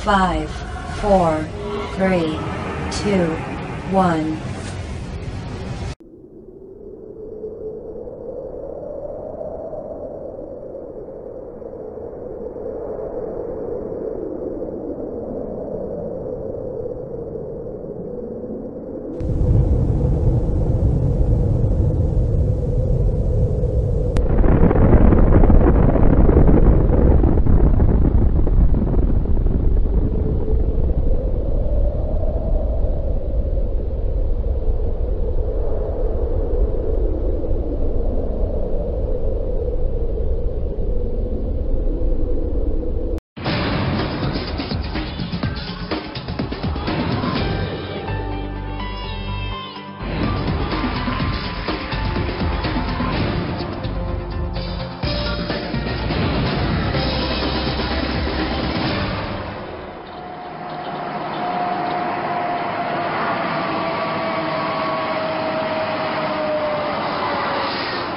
5, 4, 3, 2, 1.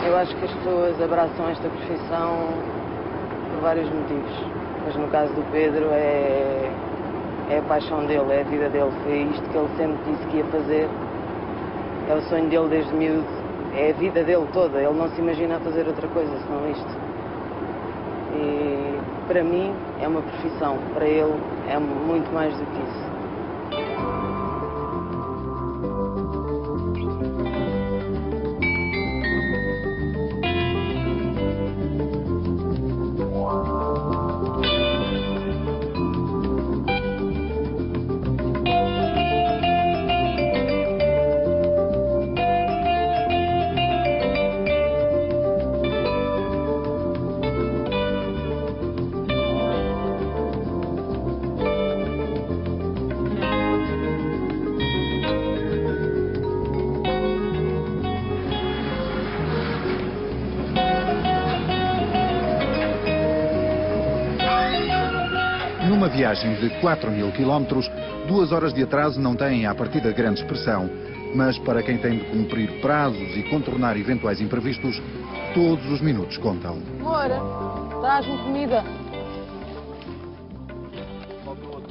Eu acho que as pessoas abraçam esta profissão por vários motivos, mas no caso do Pedro é a paixão dele, é a vida dele, foi isto que ele sempre disse que ia fazer, é o sonho dele desde miúdo, é a vida dele toda, ele não se imagina a fazer outra coisa senão isto. E para mim é uma profissão, para ele é muito mais do que isso. Numa viagem de 4.000 quilómetros, 2 horas de atraso não têm à partida grande expressão, mas para quem tem de cumprir prazos e contornar eventuais imprevistos, todos os minutos contam. Amor, traz-me comida.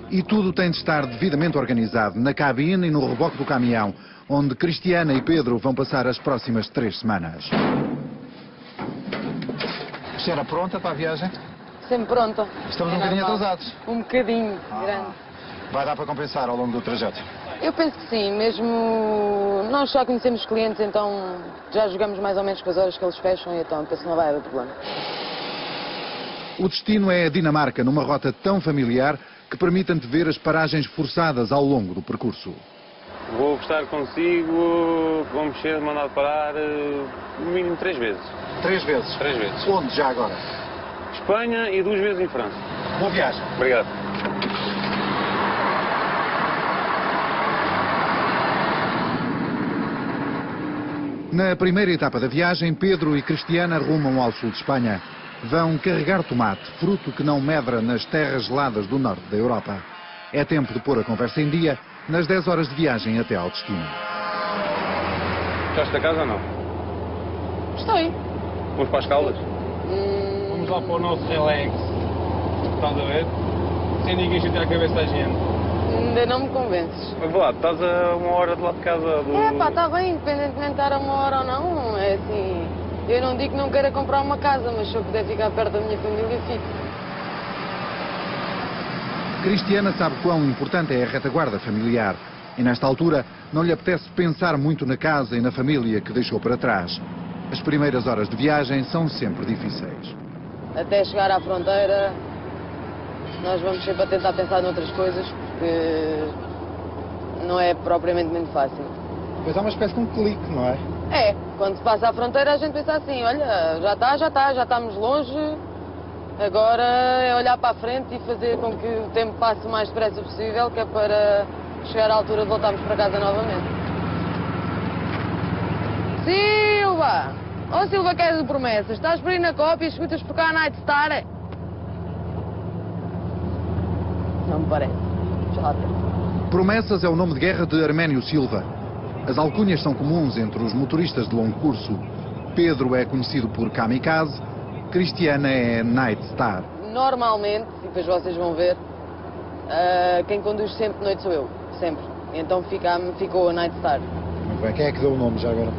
E tudo tem de estar devidamente organizado na cabine e no reboque do caminhão, onde Cristiana e Pedro vão passar as próximas 3 semanas. Estará pronta para a viagem? Sempre pronta. Estamos um bocadinho atrasados. Um bocadinho, grande. Vai dar para compensar ao longo do trajeto? Eu penso que sim, mesmo nós já conhecemos os clientes, então já jogamos mais ou menos com as horas que eles fecham, e então penso que não vai haver problema. O destino é a Dinamarca, numa rota tão familiar que permite antever as paragens forçadas ao longo do percurso. Vou estar consigo, vou mexer, mandar parar, no mínimo 3 vezes. 3 vezes? 3 vezes. Onde já agora? Espanha e 2 vezes em França. Boa viagem. Obrigado. Na primeira etapa da viagem, Pedro e Cristiana rumam ao sul de Espanha. Vão carregar tomate, fruto que não medra nas terras geladas do norte da Europa. É tempo de pôr a conversa em dia nas 10 horas de viagem até ao destino. Gostaste da casa ou não? Gostei. Vamos para as Caldas? Vamos lá para o nosso relax. Estás a ver? Sem ninguém chatear a cabeça da gente. Ainda não me convences. Mas lá, estás a 1 hora de lá de casa do... É pá, está bem, independentemente de estar a 1 hora ou não, é assim... Eu não digo que não queira comprar uma casa, mas se eu puder ficar perto da minha família, fico. Cristiana sabe quão importante é a retaguarda familiar. E nesta altura não lhe apetece pensar muito na casa e na família que deixou para trás. As primeiras horas de viagem são sempre difíceis. Até chegar à fronteira, nós vamos sempre a tentar pensar noutras coisas, porque não é propriamente muito fácil. Pois há uma espécie de um clique, não é? É, quando se passa à fronteira a gente pensa assim, olha, já estamos longe, agora é olhar para a frente e fazer com que o tempo passe o mais depressa possível, que é para chegar à altura de voltarmos para casa novamente. Silva! Oh Silva, que és de promessas, estás por aí na cópia e escutas por cá a Night Star? Não me parece. Já Promessas é o nome de guerra de Arménio Silva. As alcunhas são comuns entre os motoristas de longo curso. Pedro é conhecido por Kamikaze, Cristiana é Night Star. Normalmente, e depois vocês vão ver, Quem conduz sempre de noite sou eu, sempre. Então ficou a Night Star. Muito bem. Quem é que deu o nome já agora?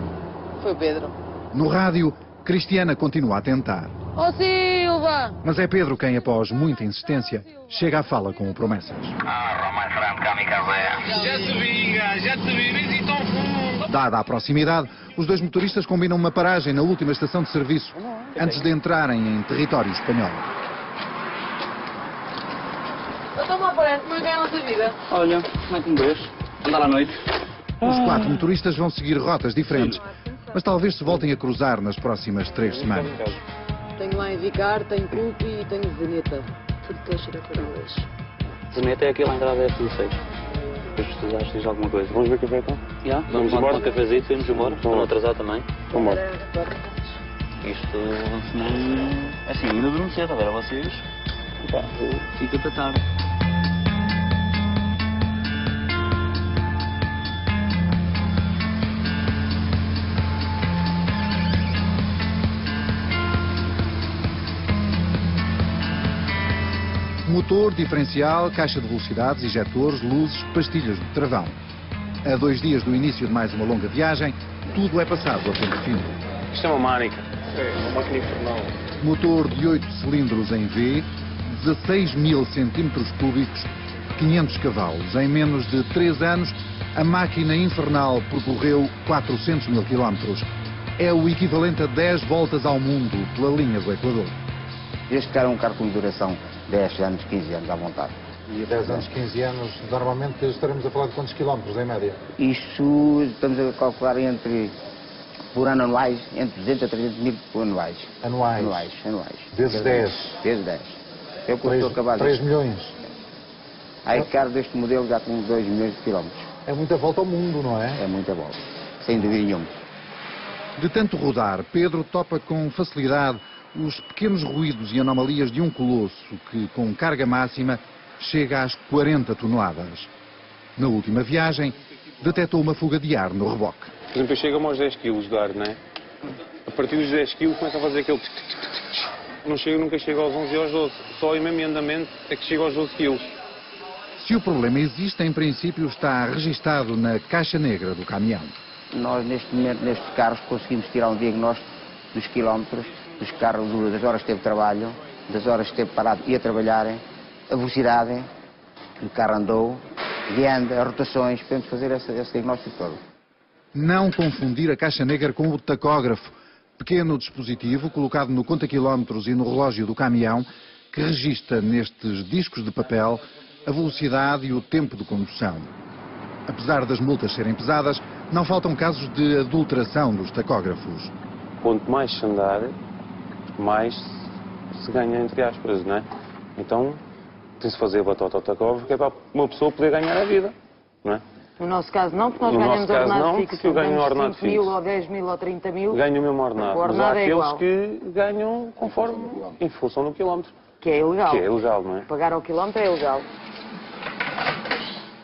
Foi o Pedro. No rádio, Cristiana continua a tentar. Ó Silva! Mas é Pedro quem, após muita insistência, chega à fala com o Promessas. Já te vi, vês e tão fundo. Dada a proximidade, os dois motoristas combinam uma paragem na última estação de serviço, antes de entrarem em território espanhol. Então me aparece, como é que é a nossa vida? Olha, como é que me vês? Andar à noite. Os 4 motoristas vão seguir rotas diferentes, mas talvez se voltem a cruzar nas próximas 3 semanas. Tenho lá em Vicar, tenho Culpe e tenho Zeneta. Tudo que queres ir a Coroas. Zeneta é aquele à entrada da F16. Depois precisaste de alguma coisa. Vamos ver o café então? Já? Vamos embora. Um cafezinho, vamos embora. Para não atrasar também. Vamos embora. Isto, assim, ainda durmo cedo, agora vocês. Pá, fica para tarde. Motor, diferencial, caixa de velocidades, injetores, luzes, pastilhas de travão. A 2 dias do início de mais uma longa viagem, tudo é passado a ponto fino. Isto é uma máquina. É, uma máquina infernal. Motor de 8 cilindros em V, 16.000 centímetros cúbicos, 500 cavalos. Em menos de 3 anos, a máquina infernal percorreu 400 mil quilómetros. É o equivalente a 10 voltas ao mundo pela linha do Equador. Este carro é um carro com duração 10 anos, 15 anos à vontade. E a 10 anos, 15 anos, normalmente estaremos a falar de quantos quilómetros em média? Isto estamos a calcular por ano anuais, entre 200 a 300 mil por anuais. Anuais? Anuais. Vezes 10? Vezes 10. É o que eu estou a acabar de 3 milhões? Há carro deste modelo já com 2 milhões de quilómetros. É muita volta ao mundo, não é? É muita volta, sem dúvida nenhuma. De tanto rodar, Pedro topa com facilidade os pequenos ruídos e anomalias de um colosso que, com carga máxima, chega às 40 toneladas. Na última viagem, detectou uma fuga de ar no reboque. Por exemplo, chega-me aos 10 kg de ar, não é? A partir dos 10 kg começa a fazer aquele... Nunca chega aos 11 e aos 12. Só em mesmo andamento é que chega aos 12 kg. Se o problema existe, em princípio está registado na caixa negra do caminhão. Nós, neste momento, nestes carros, conseguimos tirar um diagnóstico dos quilómetros, dos carros, das horas que teve trabalho, das horas que esteve parado e a trabalhar, a velocidade que o carro andou, de anda, as rotações, podemos fazer esse diagnóstico todo. Não confundir a caixa negra com o tacógrafo, pequeno dispositivo colocado no conta-quilómetros e no relógio do caminhão, que registra nestes discos de papel a velocidade e o tempo de condução. Apesar das multas serem pesadas, não faltam casos de adulteração dos tacógrafos. Quanto mais se andar, mais se ganha, entre aspas, não é? Então, tem-se fazer a batota ao tacógrafo, que é para uma pessoa poder ganhar a vida, não é? No nosso caso não, porque nós No ganhamos nosso caso ordenado não, fixo. porque eu ganho um ordenado 5 mil fixo. ou 10 mil ou 30 mil. Ganho o mesmo ordenado. O Mas há ordenado é aqueles igual. que ganham conforme, em função do quilómetro. Que é ilegal. Que é ilegal, não é? Pagar ao quilómetro é ilegal.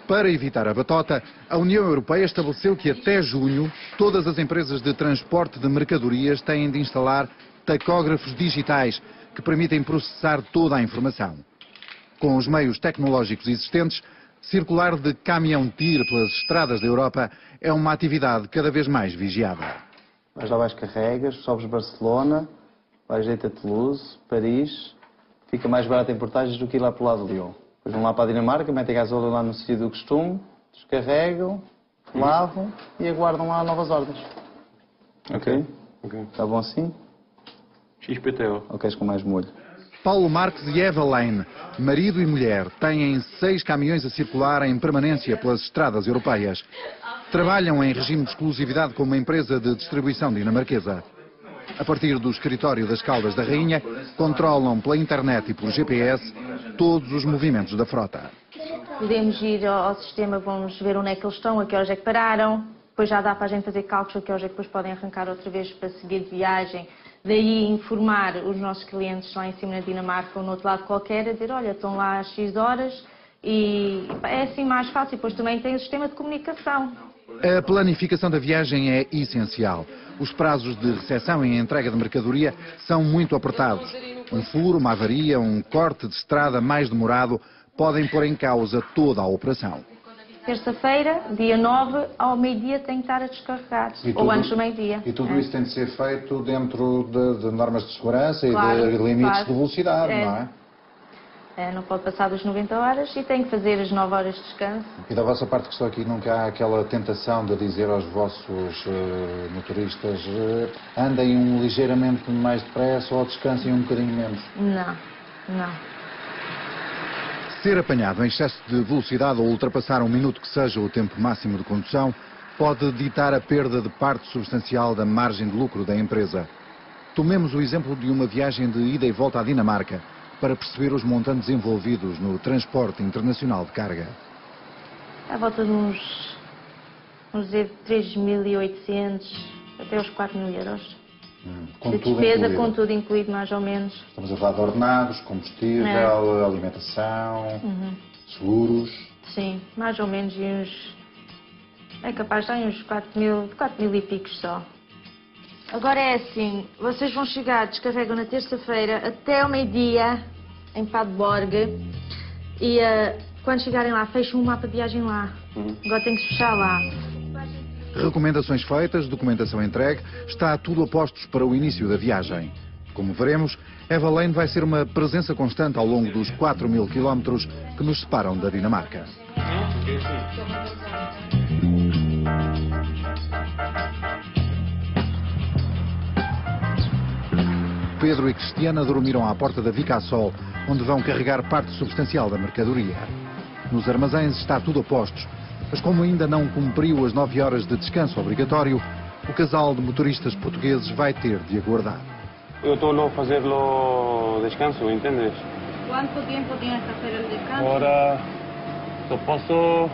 Para evitar a batota, a União Europeia estabeleceu que até junho todas as empresas de transporte de mercadorias têm de instalar tacógrafos digitais que permitem processar toda a informação. Com os meios tecnológicos existentes, circular de caminhão-tiro pelas estradas da Europa é uma atividade cada vez mais vigiada. Mas lá vais carregas, sobes Barcelona, vais direito a Toulouse, Paris, fica mais barato em portagens do que ir lá para o lado de Lyon. Depois vão lá para a Dinamarca, metem a gasolina lá no sítio do costume, descarregam, lavam e aguardam lá novas ordens. Ok? Está bom assim? XPTO. Ou queres com mais molho? Paulo Marques e Eva Lane, marido e mulher, têm 6 caminhões a circular em permanência pelas estradas europeias. Trabalham em regime de exclusividade com uma empresa de distribuição dinamarquesa. A partir do escritório das Caldas da Rainha, controlam pela internet e pelo GPS todos os movimentos da frota. Podemos ir ao sistema, vamos ver onde é que eles estão, a que horas é que pararam, depois já dá para a gente fazer cálculos a que horas é que depois podem arrancar outra vez para seguir de viagem. Daí informar os nossos clientes lá em cima na Dinamarca ou no outro lado qualquer, a dizer, olha, estão lá às X horas e é assim mais fácil. Depois também tem o sistema de comunicação. A planificação da viagem é essencial. Os prazos de recepção e entrega de mercadoria são muito apertados. Um furo, uma avaria, um corte de estrada mais demorado podem pôr em causa toda a operação. Terça-feira, dia 9, ao meio-dia tem que estar a descarregar, ou antes do meio-dia. E tudo isso tem de ser feito dentro de normas de segurança Claro, e de limites claro. de velocidade, não é? Não pode passar das 90 horas e tem que fazer as 9 horas de descanso. E da vossa parte que estou aqui, nunca há aquela tentação de dizer aos vossos motoristas andem ligeiramente mais depressa ou descansem um bocadinho menos? Não, não. Ser apanhado em excesso de velocidade ou ultrapassar um minuto que seja o tempo máximo de condução pode ditar a perda de parte substancial da margem de lucro da empresa. Tomemos o exemplo de uma viagem de ida e volta à Dinamarca para perceber os montantes envolvidos no transporte internacional de carga. À volta de uns 3.800 até os 4.000 euros. Com De tudo despesa, incluído. com tudo incluído, mais ou menos. Estamos a falar de ordenados, combustível, alimentação, seguros. Sim, mais ou menos. E uns... É capaz de dar uns 4.000 e picos só. Agora é assim, vocês vão chegar, descarregam na terça-feira até ao meio-dia em Padborg e quando chegarem lá fecham um mapa de viagem lá. Agora tem que se fechar lá. Recomendações feitas, documentação entregue, está tudo a postos para o início da viagem. Como veremos, Eva Lane vai ser uma presença constante ao longo dos 4.000 quilómetros que nos separam da Dinamarca. Pedro e Cristiana dormiram à porta da Vicasol, onde vão carregar parte substancial da mercadoria. Nos armazéns está tudo a postos, mas como ainda não cumpriu as 9 horas de descanso obrigatório, o casal de motoristas portugueses vai ter de aguardar. Eu estou a fazer o descanso, entendes? Quanto tempo tienes que hacer el descanso? Agora eu posso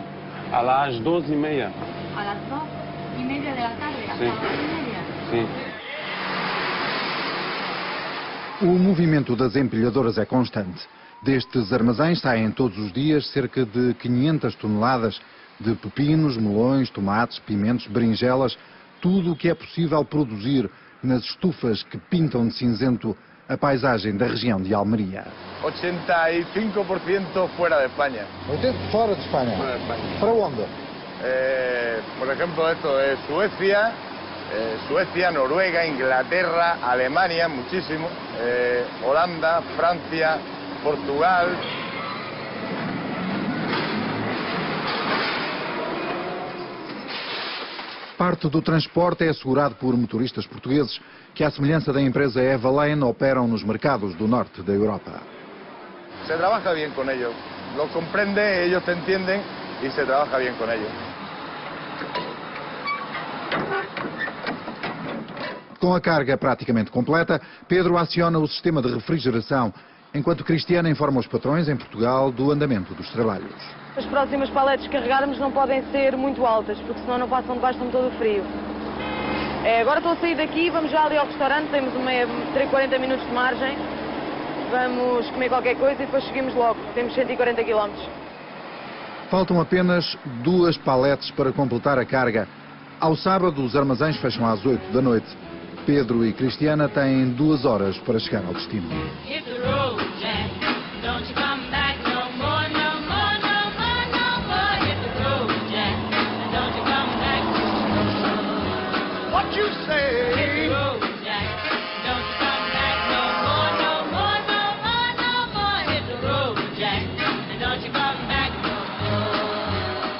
às 12h30. A las 2:30 da tarde, Sim. hasta las 2:30. Sim. O movimento das empilhadoras é constante. Destes armazéns saem todos os dias cerca de 500 toneladas de pepinos, melões, tomates, pimentos, berinjelas, tudo o que é possível produzir nas estufas que pintam de cinzento a paisagem da região de Almeria. 85% fuera de España. Fora de Espanha? Fuera de España. Para onde? Por ejemplo, esto es Suecia, Suecia, Noruega, Inglaterra, Alemania, muchísimo, Holanda, Francia, Portugal. Parte do transporte é assegurado por motoristas portugueses que, à semelhança da empresa Eva Lane, operam nos mercados do norte da Europa. Se trabaja bien con ellos, los comprende, ellos te entienden y se trabaja bien con ellos. Com a carga praticamente completa, Pedro aciona o sistema de refrigeração, enquanto Cristiana informa os patrões em Portugal do andamento dos trabalhos. As próximas paletes que carregarmos não podem ser muito altas, porque senão não passam debaixo, estão todo frio. Agora estou a sair daqui, vamos já ali ao restaurante, temos 40 minutos de margem. Vamos comer qualquer coisa e depois seguimos logo, temos 140 km. Faltam apenas 2 paletes para completar a carga. Ao sábado, os armazéns fecham às 8 da noite. Pedro e Cristiana têm 2 horas para chegar ao destino.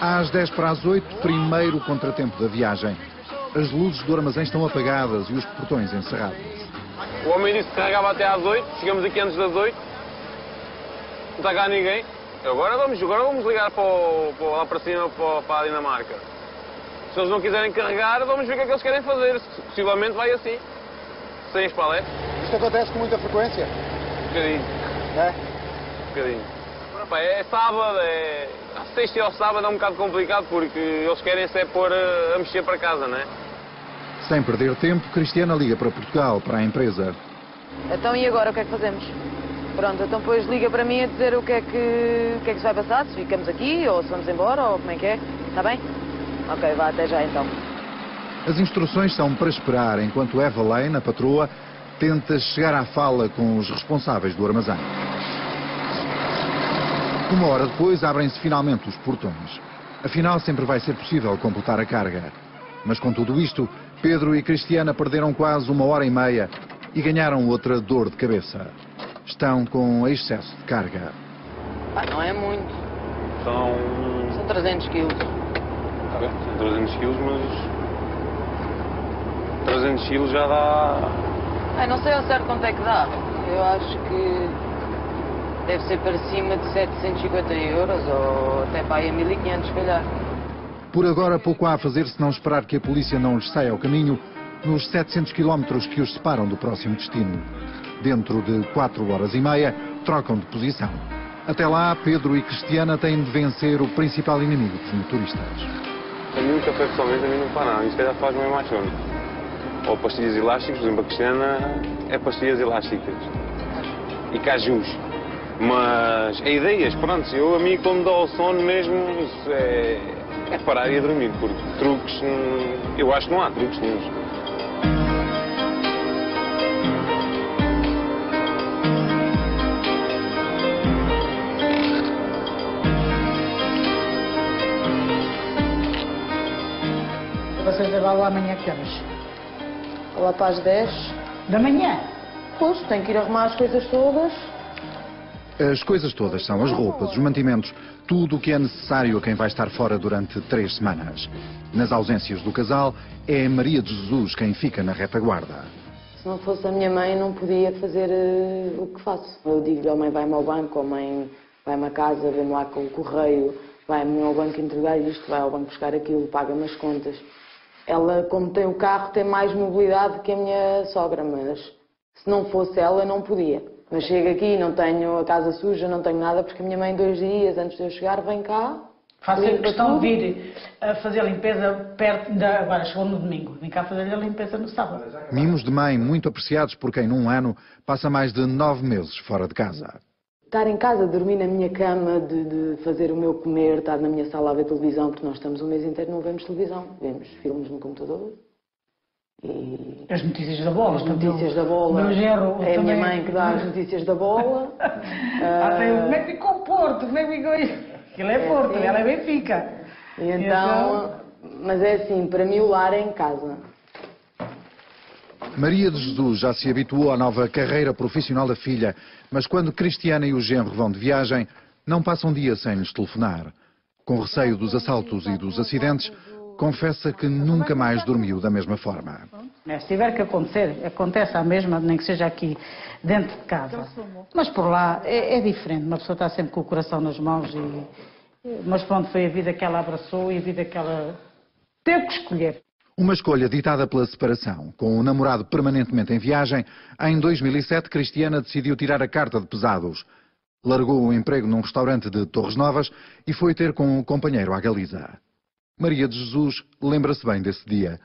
Às 10 para as 8, primeiro contratempo da viagem. As luzes do armazém estão apagadas e os portões encerrados. O homem disse que carregava até às 8, chegamos aqui antes das 8. Não está cá ninguém. Agora vamos ligar lá para cima, para a Dinamarca. Se eles não quiserem carregar, vamos ver o que é que eles querem fazer. Possivelmente vai assim, sem as paletes. Isto acontece com muita frequência? Um bocadinho. É? Um bocadinho. Pá, é sábado, a sexta e ao sábado é um bocado complicado porque eles querem-se pôr a mexer para casa, não é? Sem perder tempo, Cristiana liga para Portugal, para a empresa. Então e agora o que é que fazemos? Pronto, então depois liga para mim a dizer o que é que se vai passar, se ficamos aqui ou se vamos embora ou como é que é, está bem? Ok, vá, até já então. As instruções são para esperar, enquanto Eva Lane, a patroa, tenta chegar à fala com os responsáveis do armazém. Uma hora depois abrem-se finalmente os portões. Afinal, sempre vai ser possível completar a carga. Mas com tudo isto, Pedro e Cristiana perderam quase uma hora e meia e ganharam outra dor de cabeça. Estão com excesso de carga. Não é muito. São 300 quilos. Está bem, são 300 quilos, mas 300 quilos já dá... Não sei ao certo quanto é que dá. Eu acho que deve ser para cima de 750 euros ou até para aí a 1500, se calhar. Por agora, pouco há a fazer se não esperar que a polícia não lhes saia ao caminho nos 700 quilómetros que os separam do próximo destino. Dentro de 4 horas e meia, trocam de posição. Até lá, Pedro e Cristiana têm de vencer o principal inimigo dos motoristas. A mim, o café pessoalmente, a mim não faz nada. Isso calhar faz-me mais sono. Ou pastilhas elásticas, por exemplo, a Cristiana é pastilhas elásticas. E cajus. Mas é ideias, pronto. A mim, quando dá o sono mesmo, isso é parar e ir dormir. Porque truques, eu acho que não há truques nenhums. Vocês vão lá amanhã que horas? Lá para as 10. Da manhã? Pois, tenho que ir arrumar as coisas todas. As coisas todas são as roupas, os mantimentos, tudo o que é necessário a quem vai estar fora durante 3 semanas. Nas ausências do casal, é Maria de Jesus quem fica na retaguarda. Se não fosse a minha mãe, não podia fazer o que faço. Eu digo-lhe, oh, mãe, vai-me ao banco, ou mãe, vai-me a casa, vem-me lá com o correio, vai-me ao banco entregar isto, vai ao banco buscar aquilo, paga-me as contas. Ela, como tem o carro, tem mais mobilidade que a minha sogra, mas se não fosse ela, não podia. Mas chego aqui, não tenho a casa suja, não tenho nada, porque a minha mãe, 2 dias antes de eu chegar, vem cá. Faço a questão de vir a fazer a limpeza perto da... Agora, chegou no domingo, vem cá fazer a limpeza no sábado. Mimos de mãe muito apreciados por quem, num ano, passa mais de 9 meses fora de casa. Estar em casa, dormir na minha cama, de fazer o meu comer, estar na minha sala a ver televisão, porque nós estamos um mês inteiro não vemos televisão, vemos filmes no computador. E... As notícias da bola. As notícias da bola. Meu genro, é a minha também... mãe que dá as notícias da bola. Como é que ficou o Porto? Como é que ficou isso? Aquilo é Porto, ela é Benfica. E então, mas é assim, para mim o lar é em casa. Maria de Jesus já se habituou à nova carreira profissional da filha, mas quando Cristiana e o genro vão de viagem, não passam dia sem lhes telefonar. Com receio dos assaltos e dos acidentes, confessa que nunca mais dormiu da mesma forma. Se tiver que acontecer, acontece à mesma, nem que seja aqui dentro de casa. Mas por lá é diferente, uma pessoa está sempre com o coração nas mãos. Mas pronto, foi a vida que ela abraçou e a vida que ela teve que escolher. Uma escolha ditada pela separação. Com o namorado permanentemente em viagem, em 2007, Cristiana decidiu tirar a carta de pesados. Largou o emprego num restaurante de Torres Novas e foi ter com um companheiro à Galiza. Maria de Jesus lembra-se bem desse dia.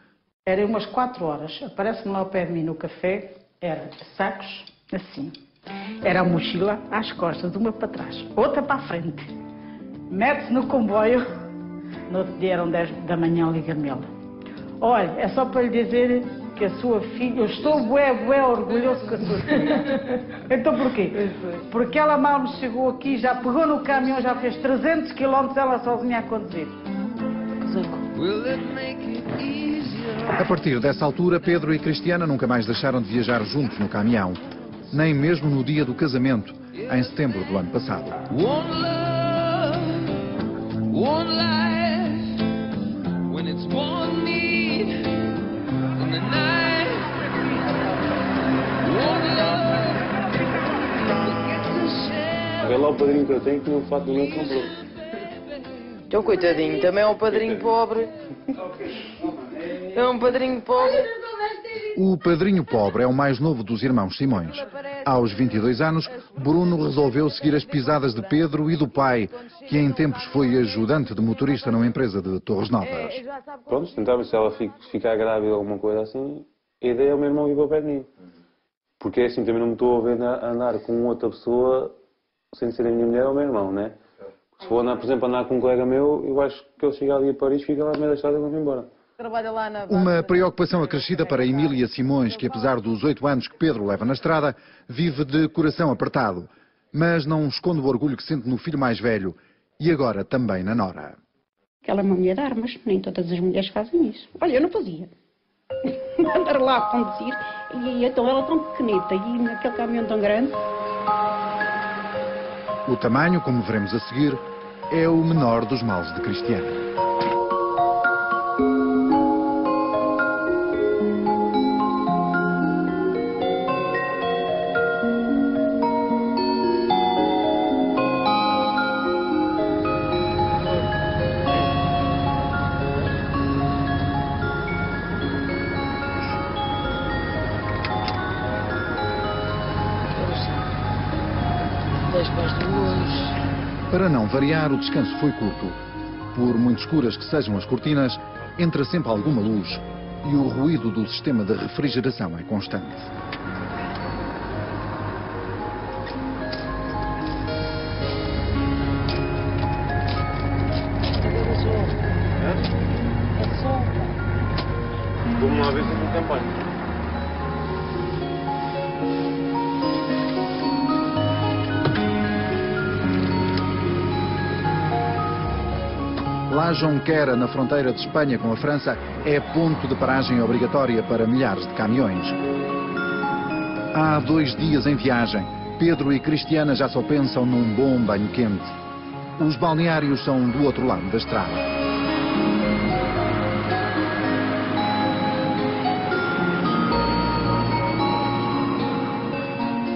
Era umas 4 horas, aparece-me lá ao pé de mim no café, era sacos, assim. Era a mochila às costas, uma para trás, outra para a frente. Mete-se no comboio, no outro dia eram 10 da manhã, liga-me ela. Olha, é só para lhe dizer que a sua filha, eu estou bué orgulhoso com a sua filha. Então porquê? Porque ela mal me chegou aqui, já pegou no caminhão, já fez 300 km ela sozinha a conduzir. A partir dessa altura, Pedro e Cristiana nunca mais deixaram de viajar juntos no caminhão, nem mesmo no dia do casamento, em setembro do ano passado. Vê lá o padrinho que eu tenho que no fato do não comprou. Então, coitadinho, também é um padrinho pobre. É um padrinho pobre. O padrinho pobre é o mais novo dos irmãos Simões. Aos 22 anos, Bruno resolveu seguir as pisadas de Pedro e do pai, que em tempos foi ajudante de motorista numa empresa de Torres Novas. Pronto, tentava, se ela ficar grávida ou alguma coisa assim, a ideia é o meu irmão vir para o pé de mim. Porque é assim, também não me estou a ver andar com outra pessoa sem ser a minha mulher ou o meu irmão, né? Se for andar, por exemplo, andar com um colega meu, eu acho que ele chega ali a Paris, fica lá no meio da estrada e vai embora. Uma preocupação acrescida para Emília Simões, que apesar dos 8 anos que Pedro leva na estrada, vive de coração apertado. Mas não esconde o orgulho que sente no filho mais velho e agora também na nora. Ela é uma mulher de armas, nem todas as mulheres fazem isso. Olha, eu não fazia. Andar lá a conduzir, e então ela tão pequenita e naquele caminhão tão grande. O tamanho, como veremos a seguir, é o menor dos males de Cristiana. Para não variar, o descanso foi curto. Por muito escuras que sejam as cortinas, entra sempre alguma luz e o ruído do sistema de refrigeração é constante. Vamos lá ver se tem campanha. La Jonquera, na fronteira de Espanha com a França, é ponto de paragem obrigatória para milhares de caminhões. Há 2 dias em viagem, Pedro e Cristiana já só pensam num bom banho quente. Os balneários são do outro lado da estrada.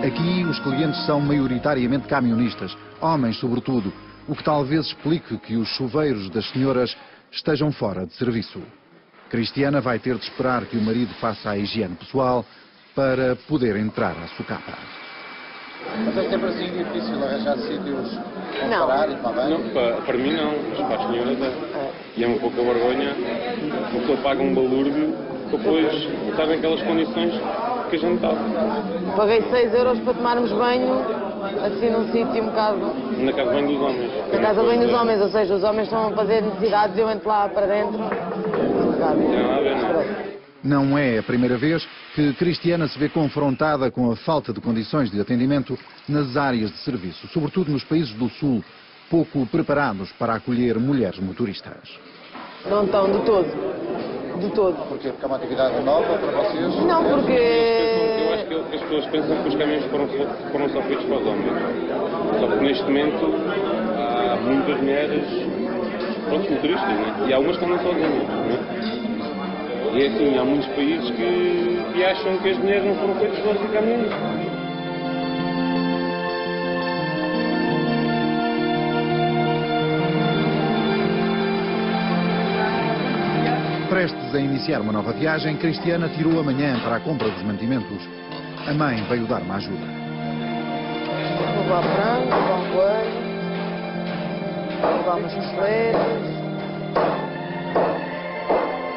Aqui os clientes são maioritariamente camionistas, homens sobretudo, o que talvez explique que os chuveiros das senhoras estejam fora de serviço. Cristiana vai ter de esperar que o marido faça a higiene pessoal para poder entrar à sucata. Mas é sempre assim difícil arranjar sítios para Não. parar e para banho? Não, para mim não, mas para as senhoras é. E é um pouco a vergonha, a pessoa paga um balúrdio para depois estar naquelas condições que a gente está. Paguei 6 euros para tomarmos banho, assim num sítio um bocado... Na casa de banho dos homens. Na casa de banho dos homens, ou seja, os homens estão a fazer necessidades e eu entro lá para dentro. Um bocado. Não tem nada a ver, não. Não é a primeira vez que Cristiana se vê confrontada com a falta de condições de atendimento nas áreas de serviço, sobretudo nos países do Sul, pouco preparados para acolher mulheres motoristas. Não estão de todo. De todo. Porquê? Porque é uma atividade nova para vocês? Não, porque... Eu acho que as pessoas pensam que os caminhões foram só feitos para os homens. Só que neste momento há muitas mulheres, pronto, motoristas, né? E há umas que andam sozinhas, né? E é assim, há muitos países que acham que as mulheres não foram feitas para ser caminhonistas. Prestes a iniciar uma nova viagem, Cristiana tirou a manhã para a compra dos mantimentos. A mãe veio dar uma ajuda. Vou levar frango, vou levar um coelho, vou levar umas costeletas.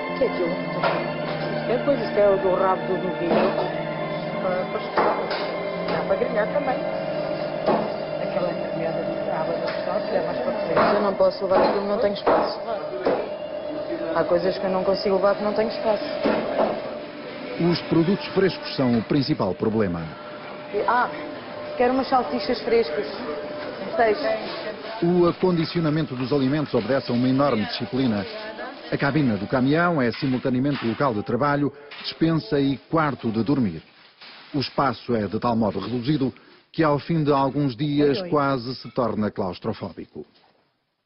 O que é aquilo? É coisa, isto é o do rabo do novilho. Dá para ganhar também. Aquela enfermidade de água da pessoa, que é mais para comer. Eu não posso levar aquilo, não tenho espaço. Há coisas que eu não consigo levar que não tenho espaço. Os produtos frescos são o principal problema. Quero umas salsichas frescas. 6. O acondicionamento dos alimentos obedece a uma enorme disciplina. A cabina do caminhão é simultaneamente local de trabalho, despensa e quarto de dormir. O espaço é de tal modo reduzido que ao fim de alguns dias quase se torna claustrofóbico.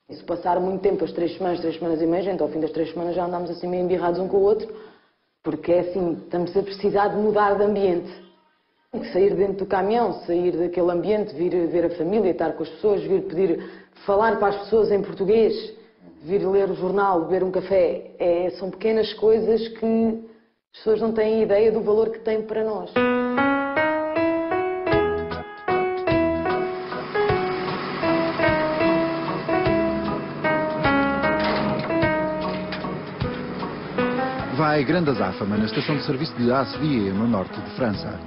Se passar muito tempo, as 3 semanas e meia, gente, ao fim das 3 semanas já andamos assim meio embirrados um com o outro, porque é assim, estamos a precisar de mudar de ambiente. Sair dentro do caminhão, sair daquele ambiente, vir ver a família, estar com as pessoas, vir pedir, falar para as pessoas em português, vir ler o jornal, beber um café. São pequenas coisas que as pessoas não têm ideia do valor que têm para nós. Vai grande azáfama na estação de serviço de Asseville, no norte de França.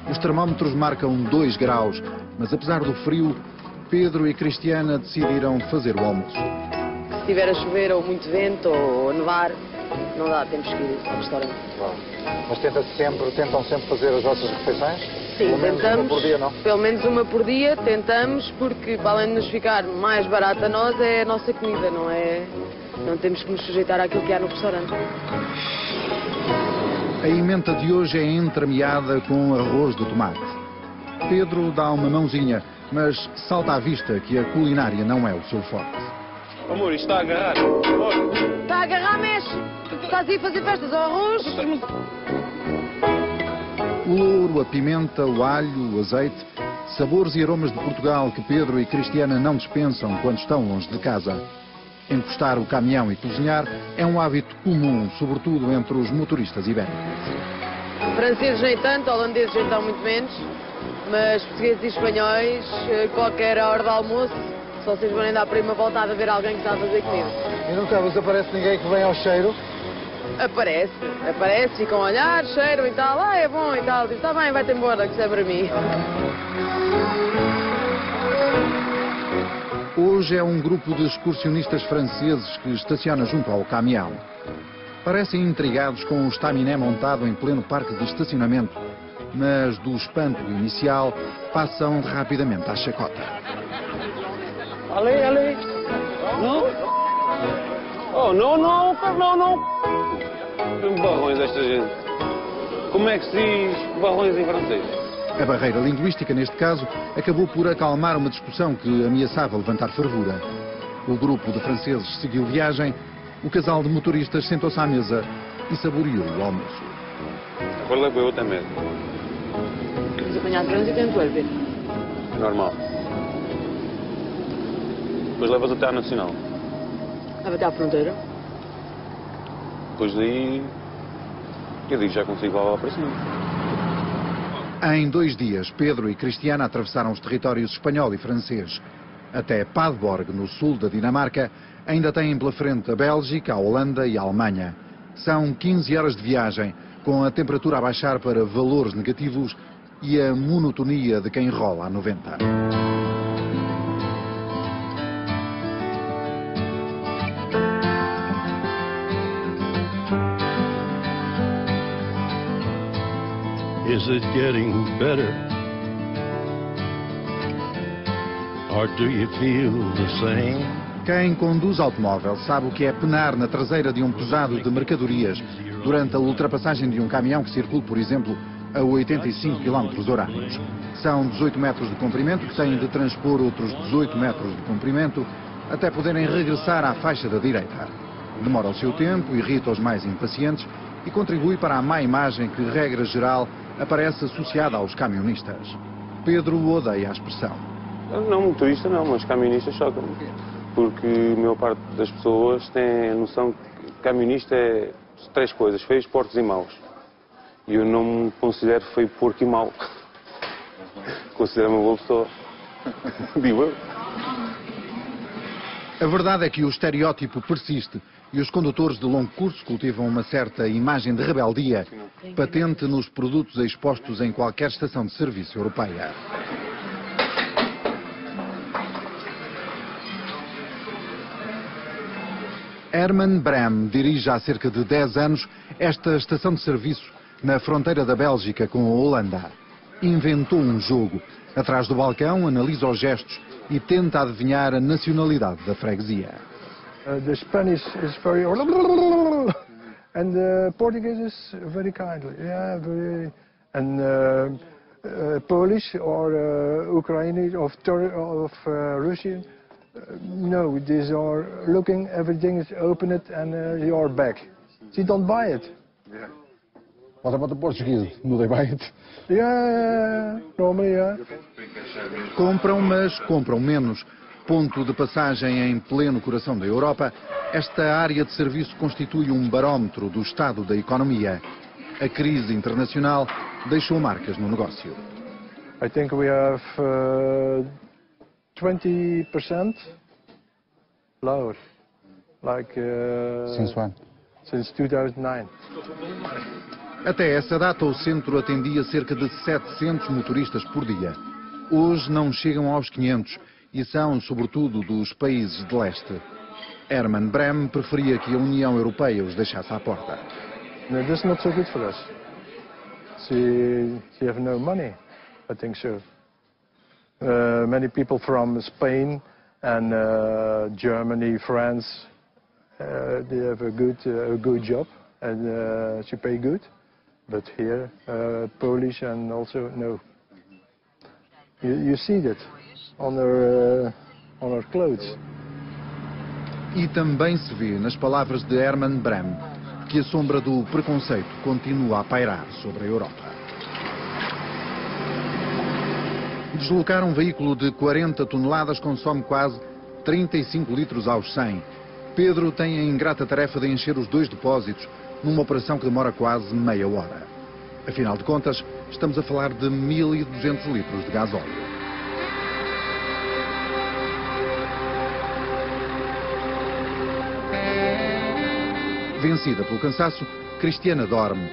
Os termómetros marcam 2 graus, mas apesar do frio, Pedro e Cristiana decidiram fazer o almoço. Se estiver a chover ou muito vento ou a nevar, não dá, temos que ir ao restaurante. Mas tentam sempre fazer as vossas refeições? Sim, Pelo menos tentamos. uma por dia, não? Pelo menos uma por dia, tentamos, porque para além de nos ficar mais barata a nós, é a nossa comida, não é? Não temos que nos sujeitar àquilo que há no restaurante. A emenda de hoje é entremeada com arroz de tomate. Pedro dá uma mãozinha, mas salta à vista que a culinária não é o seu forte. Amor, isto está a agarrar. Olha. Está a agarrar, mexe! Estás aí a fazer festas ao arroz? O louro, a pimenta, o alho, o azeite, sabores e aromas de Portugal que Pedro e Cristiana não dispensam quando estão longe de casa. Encostar o caminhão e cozinhar é um hábito comum, sobretudo entre os motoristas ibéricos. Franceses nem tanto, holandeses então muito menos, mas portugueses e espanhóis, qualquer hora de almoço, só vocês vão dar para uma voltada a ver alguém que está a fazer comida. E nunca vos aparece ninguém que vem ao cheiro? Aparece, ficam a olhar, cheiram e tal, é bom e tal, diz, está bem, vai-te embora, que isso é para mim. Hoje é um grupo de excursionistas franceses que estaciona junto ao caminhão. Parecem intrigados com o estaminé montado em pleno parque de estacionamento, mas do espanto inicial passam rapidamente à chacota. Ali. Não? Oh, não. Barrões esta gente. Como é que se diz barrões em francês? A barreira linguística, neste caso, acabou por acalmar uma discussão que ameaçava levantar fervura. O grupo de franceses seguiu viagem, o casal de motoristas sentou-se à mesa e saboreou o almoço. Agora levou eu também. Vamos apanhar trânsito em Tuerbe. Normal. Depois levas até à Nacional. Leva até à fronteira. Depois daí, eu digo, já consigo lá para cima. Em 2 dias, Pedro e Cristiana atravessaram os territórios espanhol e francês. Até Padborg, no sul da Dinamarca, ainda têm pela frente a Bélgica, a Holanda e a Alemanha. São 15 horas de viagem, com a temperatura a baixar para valores negativos e a monotonia de quem rola a 90. Is it getting better? Or do you feel the same? Quem conduz automóvel sabe o que é penar na traseira de um pesado de mercadorias durante a ultrapassagem de um caminhão que circula, por exemplo, a 85 km/h. São 18 metros de comprimento que têm de transpor outros 18 metros de comprimento até poderem regressar à faixa da direita. Demora o seu tempo, irrita os mais impacientes e contribui para a má imagem que, regra geral, aparece associada aos camionistas. Pedro odeia a expressão. Não, motorista não, mas camionista choca-me. Porque a maior parte das pessoas tem a noção que camionista é 3 coisas, feios, porcos e maus. E eu não me considero feio, porco e mau. Considero-me uma boa pessoa. Digo eu. A verdade é que o estereótipo persiste e os condutores de longo curso cultivam uma certa imagem de rebeldia, patente nos produtos expostos em qualquer estação de serviço europeia. Herman Brem dirige há cerca de 10 anos esta estação de serviço na fronteira da Bélgica com a Holanda. Inventou um jogo. Atrás do balcão, analisa os gestos e tenta adivinhar a nacionalidade da freguesia. The Spanish is very and the Portuguese is very kindly. Yeah, very and Polish or Ukrainian of Russian. No, these are looking, everything is open it and you are back. They don't buy it. Yeah. What about the Portuguese? Do they buy it? Yeah, normally, yeah. Compram, mas compram menos. Ponto de passagem em pleno coração da Europa, esta área de serviço constitui um barómetro do estado da economia. A crise internacional deixou marcas no negócio. I think we have 20% lower, like Since when? Since 2009. Até essa data, o centro atendia cerca de 700 motoristas por dia. Hoje não chegam aos 500 e são, sobretudo, dos países de leste. Herman Brem preferia que a União Europeia os deixasse à porta. No, this is not so good for us. They have no money. I think so. Many people from Spain and Germany, France, they have a good job and she pay good. But here, Polish and also no. You see that on her clothes. E também se vê nas palavras de Herman Brem que a sombra do preconceito continua a pairar sobre a Europa. Deslocar um veículo de 40 toneladas consome quase 35 litros aos 100. Pedro tem a ingrata tarefa de encher os 2 depósitos numa operação que demora quase meia hora. Afinal de contas, estamos a falar de 1.200 litros de gasóleo. Vencida pelo cansaço, Cristiana dorme.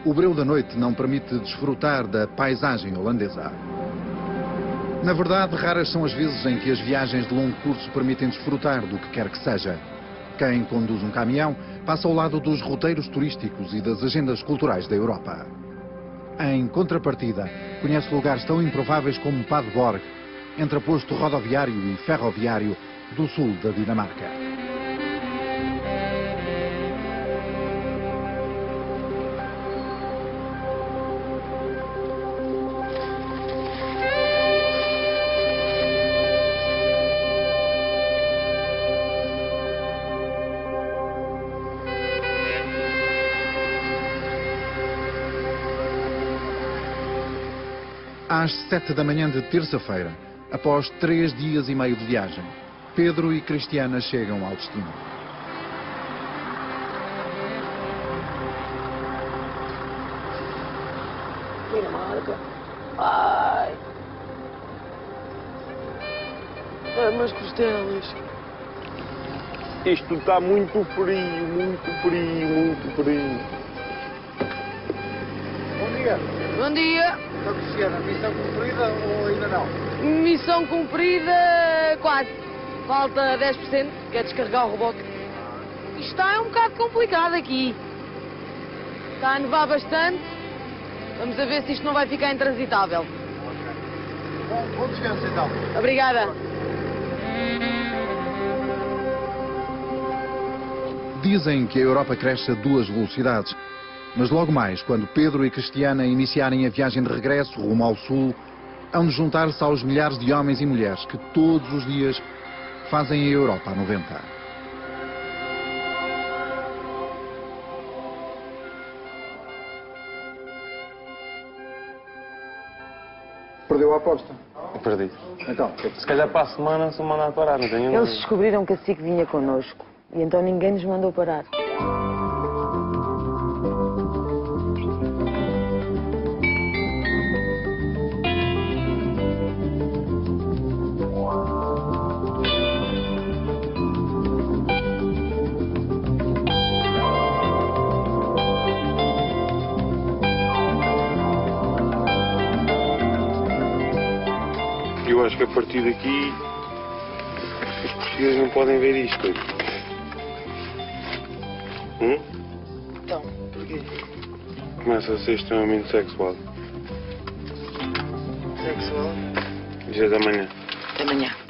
O breu da noite não permite desfrutar da paisagem holandesa. Na verdade, raras são as vezes em que as viagens de longo curso permitem desfrutar do que quer que seja. Quem conduz um caminhão passa ao lado dos roteiros turísticos e das agendas culturais da Europa. Em contrapartida, conhece lugares tão improváveis como Padborg, entreposto rodoviário e ferroviário do sul da Dinamarca. Às 7 da manhã de terça-feira, após 3 dias e meio de viagem, Pedro e Cristiana chegam ao destino. Dinamarca. Ai. Ai, meus costelas. Isto está muito frio, muito frio, muito frio. Bom dia. Bom dia. Então, Cristiana, missão cumprida ou ainda não? Missão cumprida, quase. Falta 10%, que é descarregar o reboque. Isto está um bocado complicado aqui. Está a nevar bastante. Vamos a ver se isto não vai ficar intransitável. Bom descanso então. Obrigada. Dizem que a Europa cresce a 2 velocidades. Mas logo mais, quando Pedro e Cristiana iniciarem a viagem de regresso rumo ao sul, hão de juntar-se aos milhares de homens e mulheres que todos os dias fazem a Europa a 90. Perdeu a aposta? Perdi. Então? Se calhar para a semana se mandar parar, não tenho Eles descobriram que a SIC vinha connosco e então ninguém nos mandou parar. Eu acho que a partir daqui os portugueses não podem ver isto. Então, porquê? Começa a ser extremamente sexual. Sexual? Já da manhã. Da manhã.